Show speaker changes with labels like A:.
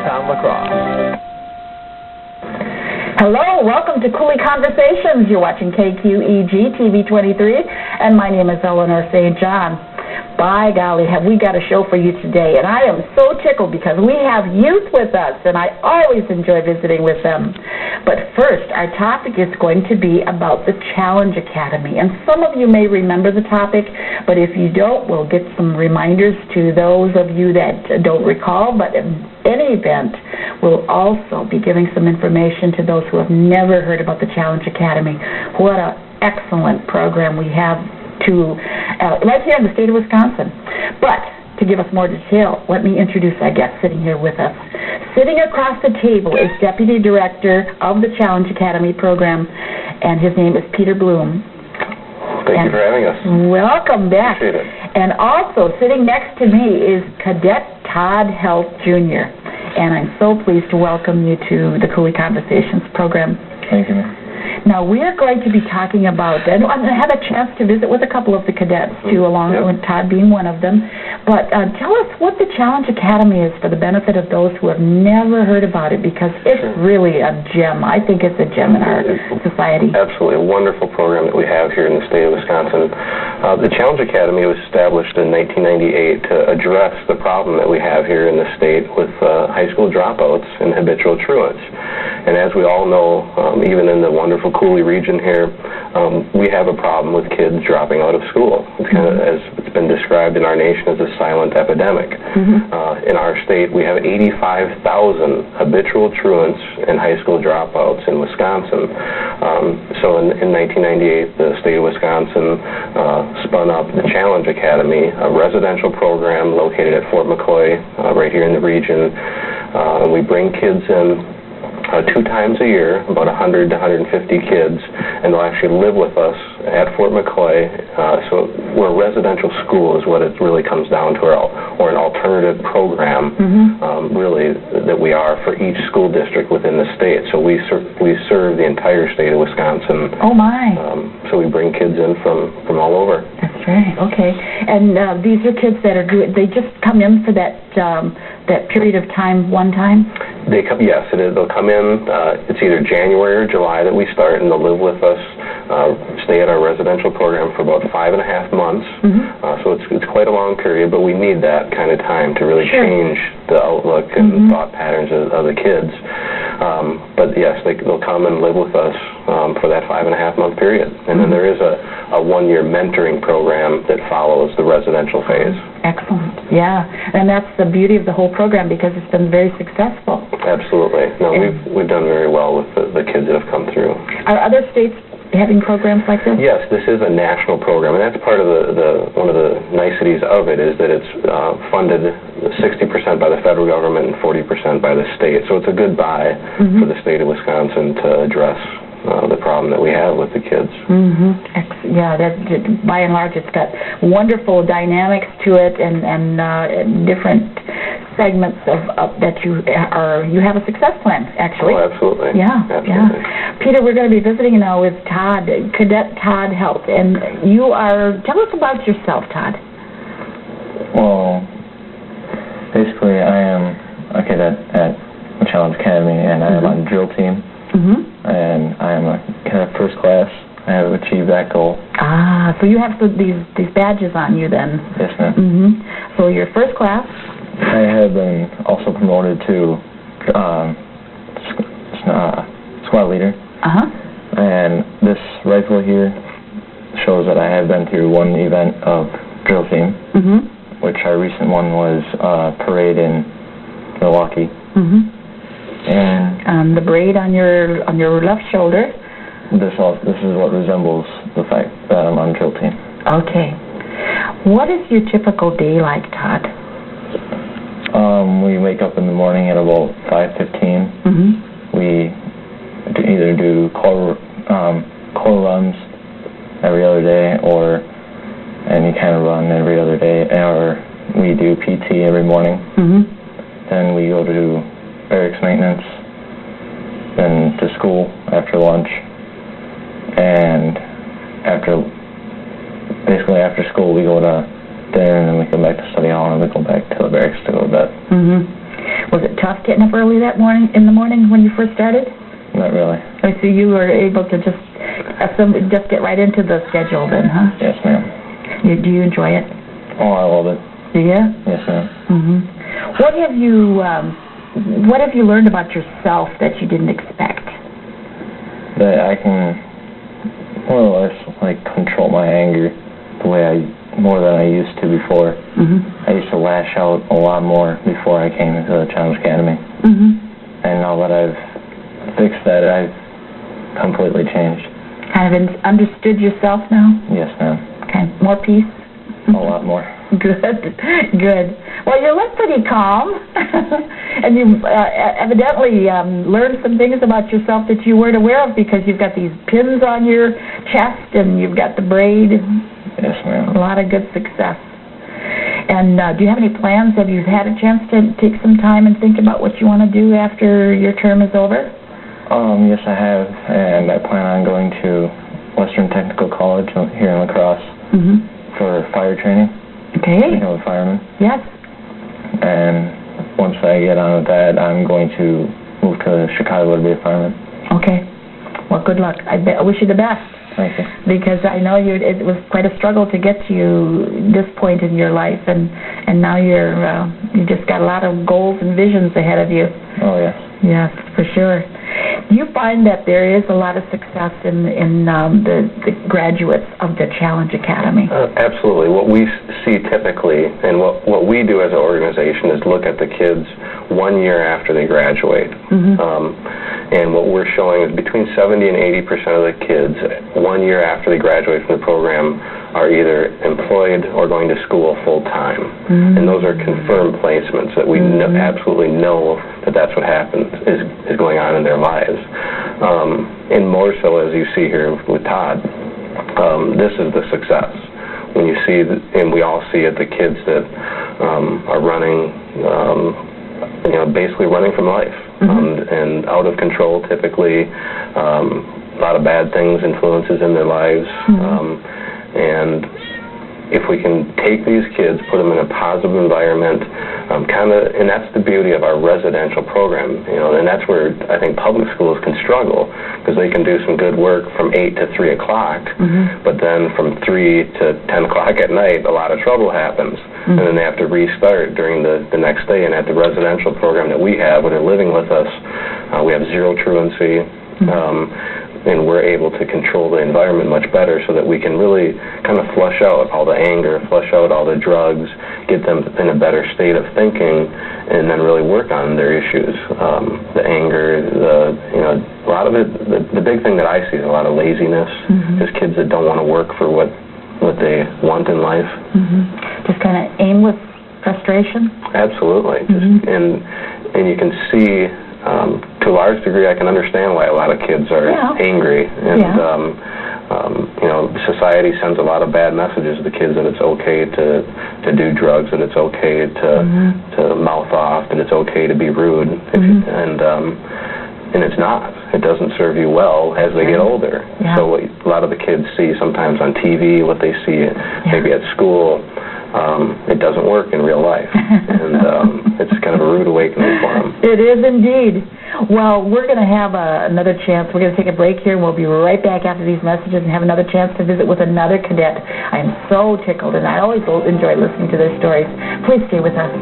A: downtown La Crosse.
B: Hello, welcome to Coulee Conversations. You're watching KQEG TV 23, and my name is Eleanor St. John. By golly, have we got a show for you today, and I am so tickled because we have youth with us, and I always enjoy visiting with them. But first, our topic is going to be about the Challenge Academy, and some of you may remember the topic, but if you don't, we'll get some reminders to those of you that don't recall, but in any event, we'll also be giving some information to those who have never heard about the Challenge Academy. What an excellent program we have right here in the state of Wisconsin. But to give us more detail, let me introduce our guest sitting here with us. Sitting across the table is Deputy Director of the Challenge Academy program, and his name is Peter Bloom.
C: Thank you for having us.
B: Welcome back.
C: Appreciate it.
B: And also sitting next to me is Cadet Todd Helt Jr., and I'm so pleased to welcome you to the Coulee Conversations program.
C: Thank you.
B: Now, we are going to be talking about, and I had a chance to visit with a couple of the cadets, too, along with Todd being one of them. But tell us what the Challenge Academy is for the benefit of those who have never heard about it, because it's really a gem. I think it's a gem in our society.
C: Absolutely. A wonderful program that we have here in the state of Wisconsin. The Challenge Academy was established in 1998 to address the problem that we have here in the state with high school dropouts and habitual truants. And as we all know, even in the wonderful Coulee region here, we have a problem with kids dropping out of school. It's kind of, as it's been described in our nation, as a silent epidemic. In our state, we have 85,000 habitual truants and high school dropouts in Wisconsin. So in 1998, the state of Wisconsin spun up the Challenge Academy, a residential program located at Fort McCoy, right here in the region. We bring kids in 2 times a year, about 100 to 150 kids, and they'll actually live with us at Fort McCoy. So we're a residential school is what it really comes down to, or an alternative program, really, that we are for each school district within the state. So we serve the entire state of Wisconsin.
B: Oh, my.
C: So we bring kids in from all over.
B: That's right. Okay. And these are kids that are they just come in for that period of time, one time?
C: Yes, it is. They'll come in. It's either January or July that we start, and they'll live with us, stay at our residential program for about 5.5 months. So it's quite a long period, but we need that kind of time to really change the outlook and thought patterns of the kids. But yes, they'll come and live with us for that 5.5 month period, and then there is a 1-year mentoring program that follows the residential phase.
B: Excellent. Yeah, and that's the beauty of the whole program, because it's been very successful.
C: Absolutely. No, we've done very well with the kids that have come through.
B: Are other states having programs like this?
C: Yes, this is a national program, and that's part of one of the niceties of it, is that it's funded 60% by the federal government and 40% by the state. So it's a good buy for the state of Wisconsin to address the problem that we have with the kids.
B: Yeah, by and large, it's got wonderful dynamics to it, and different segments of that you have a success plan, actually.
C: Oh, absolutely.
B: Yeah,
C: absolutely.
B: Yeah. Peter, we're going to be visiting now with Todd, Cadet Todd Helt, and tell us about yourself, Todd.
D: Well, basically, I am a cadet at the Challenge Academy, and I am on the drill team. And I am a cadet first class. I have achieved that goal.
B: Ah, so you have these badges on you then?
D: Yes, ma'am.
B: So you're first class?
D: I have been also promoted to squad leader. And this rifle here shows that I have been through one event of drill team, which our recent one was parade in Milwaukee. And
B: the braid on your left shoulder.
D: This is what resembles the fact that I'm on drill team.
B: Okay. What is your typical day like, Todd?
D: We wake up in the morning at about 5:15. We either do core runs every other day, or any kind of run every other day, or we do PT every morning. Then we go to barracks maintenance, then to school after lunch, and after school we go to dinner, and then we come back to study hall, and we go back to the barracks to go to bed.
B: Was it tough getting up early in the morning when you first started?
D: Not really.
B: Oh, so you were able to just get right into the schedule then, huh?
D: Yes, ma'am.
B: Do you enjoy it?
D: Oh, I love it.
B: Do you?
D: Yes, ma'am.
B: Mm-hmm. What have you learned about yourself that you didn't expect?
D: That I can more or less control my anger the way more than I used to before.
B: Mm-hmm.
D: I used to lash out a lot more before I came into the Challenge Academy.
B: Mm-hmm.
D: And now that I've fixed that, I've completely changed.
B: Kind of understood yourself now?
D: Yes, ma'am.
B: Okay. More peace?
D: A lot more.
B: Good. Well, you look pretty calm, and you evidently learned some things about yourself that you weren't aware of because you've got these pins on your chest and you've got the braid.
D: Yes, ma'am.
B: A lot of good success. And do you have any plans? Have you had a chance to take some time and think about what you want to do after your term is over?
D: Yes, I have, and I plan on going to Western Technical College here in La Crosse for fire training.
B: Okay.
D: Become a fireman.
B: Yes.
D: And once I get on with that, I'm going to move to Chicago to be a fireman.
B: Okay. Well, good luck. I wish you the best.
D: Thank you.
B: Because I know it was quite a struggle to get to this point in your life, and now you just got a lot of goals and visions ahead of you.
D: Oh, yes.
B: Yes, for sure. Do you find that there is a lot of success in the graduates of the Challenge Academy?
C: Absolutely. What we see typically, and what we do as an organization, is look at the kids 1 year after they graduate. And what we're showing is between 70 and 80% of the kids 1 year after they graduate from the program are either employed or going to school full-time. And those are confirmed placements that we absolutely know that that's what happens, is going on in their lives. And more so, as you see here with Todd, this is the success. When you see, and we all see it, the kids that are running, basically running from life, and out of control typically, a lot of bad things, influences in their lives, and if we can take these kids, put them in a positive environment, and that's the beauty of our residential program, and that's where I think public schools can struggle, because they can do some good work from 8 to 3 o'clock, but then from 3 to 10 o'clock at night, a lot of trouble happens, and then they have to restart during the next day. And at the residential program that we have, when they're living with us, we have zero truancy, and we're able to control the environment much better so that we can really kind of flush out all the anger, flush out all the drugs, get them in a better state of thinking, and then really work on their issues. The anger, a lot of it, the big thing that I see is a lot of laziness, just kids that don't want to work for what they want in life.
B: Just kind of aimless frustration?
C: Absolutely. And you can see, to a large degree, I can understand why a lot of kids are angry, and society sends a lot of bad messages to the kids that it's okay to do drugs, that it's okay to mouth off, that it's okay to be rude, and it's not. It doesn't serve you well as they get older. So what a lot of the kids see sometimes on TV, what they see maybe at school, it doesn't work in real life, and it's kind of a rude awakening for them.
B: It is indeed. Well, we're going to have another chance. We're going to take a break here, and we'll be right back after these messages and have another chance to visit with another cadet. I am so tickled, and I always enjoy listening to their stories. Please stay with us.